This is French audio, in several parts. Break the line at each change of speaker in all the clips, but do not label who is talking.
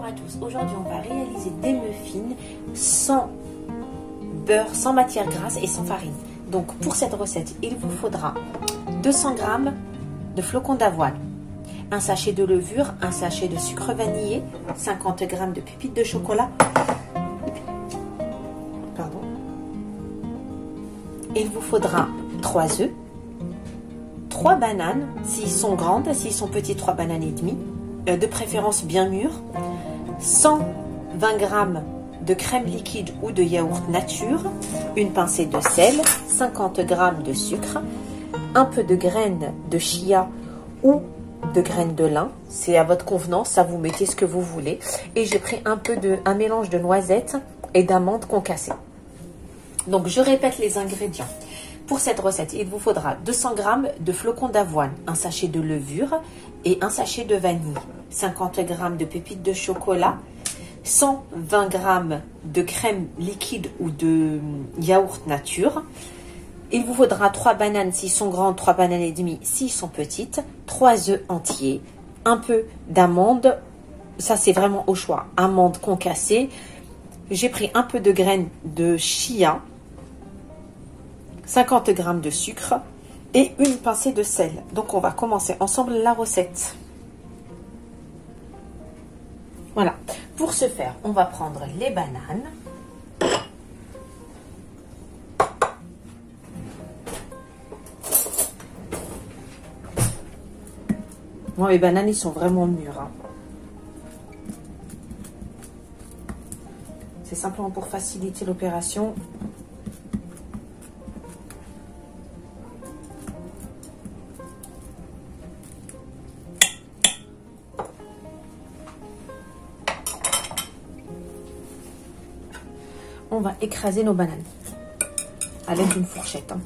à tous, aujourd'hui on va réaliser des muffins sans beurre, sans matière grasse et sans farine. Donc pour cette recette, il vous faudra 200 g de flocons d'avoine, un sachet de levure, un sachet de sucre vanillé, 50 g de pépites de chocolat, pardon. Il vous faudra 3 œufs, 3 bananes, s'ils sont grandes, s'ils sont petits, 3 bananes et demie, de préférence bien mûres, 120 g de crème liquide ou de yaourt nature, une pincée de sel, 50 g de sucre, un peu de graines de chia ou de graines de lin, c'est à votre convenance, ça vous mettez ce que vous voulez. Et j'ai pris un mélange de noisettes et d'amandes concassées. Donc je répète les ingrédients. Pour cette recette, il vous faudra 200 g de flocons d'avoine, un sachet de levure et un sachet de vanille, 50 g de pépites de chocolat, 120 g de crème liquide ou de yaourt nature. Il vous faudra 3 bananes s'ils sont grandes, 3 bananes et demie s'ils sont petites, 3 œufs entiers, un peu d'amandes, ça c'est vraiment au choix, amandes concassées. J'ai pris un peu de graines de chia, 50 g de sucre et une pincée de sel. Donc on va commencer ensemble la recette. Voilà, pour ce faire, on va prendre les bananes. Moi, les bananes, ils sont vraiment mûrs. Hein. C'est simplement pour faciliter l'opération. On va écraser nos bananes à l'aide d'une fourchette. Hein.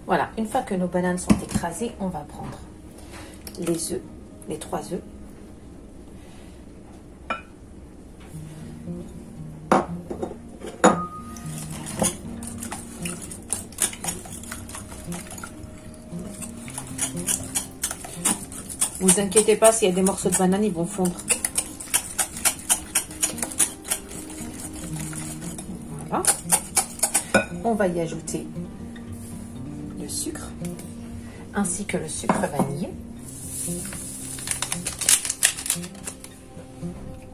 Voilà, une fois que nos bananes sont écrasées, on va prendre les œufs, les 3 œufs. Vous inquiétez pas, s'il y a des morceaux de banane, ils vont fondre. Voilà. On va y ajouter le sucre, ainsi que le sucre vanillé,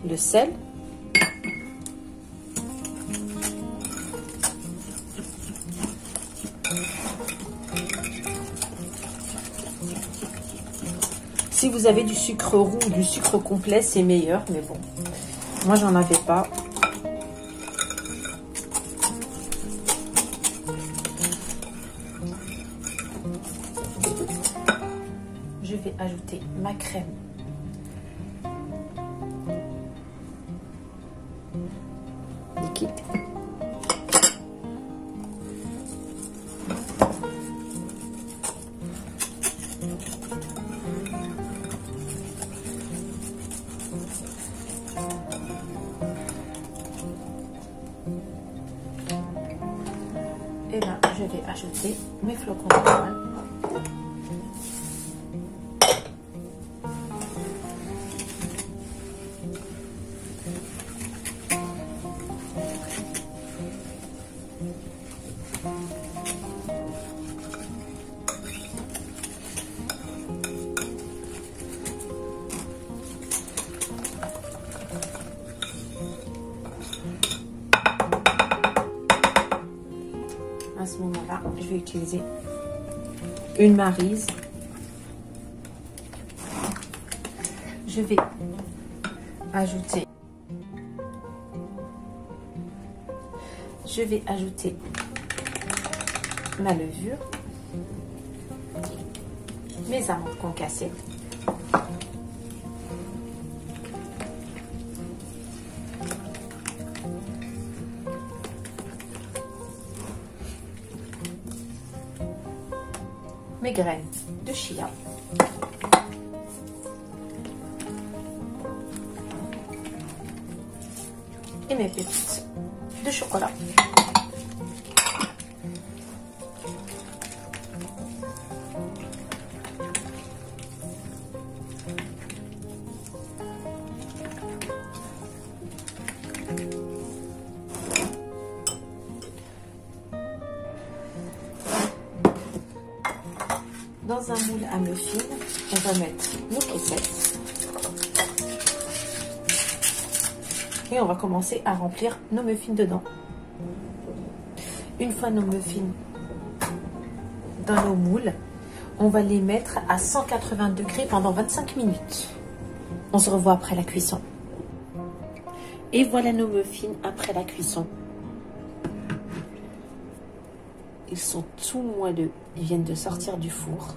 le sel, si vous avez du sucre roux ou du sucre complet, c'est meilleur, mais bon, moi j'en avais pas. Je vais ajouter ma crème liquide. Et là, je vais ajouter mes flocons d'avoine. À ce moment-là, je vais utiliser une maryse. Je vais ajouter ma levure, mes amandes concassées, mes graines de chia. Et mes pépites de chocolat. Dans un moule à muffins, on va mettre nos caissettes et on va commencer à remplir nos muffins dedans. Une fois nos muffins dans nos moules, on va les mettre à 180 degrés pendant 25 minutes. On se revoit après la cuisson. Et voilà nos muffins après la cuisson. Ils sont tout moelleux, ils viennent de sortir du four.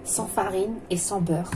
Sans farine et sans beurre.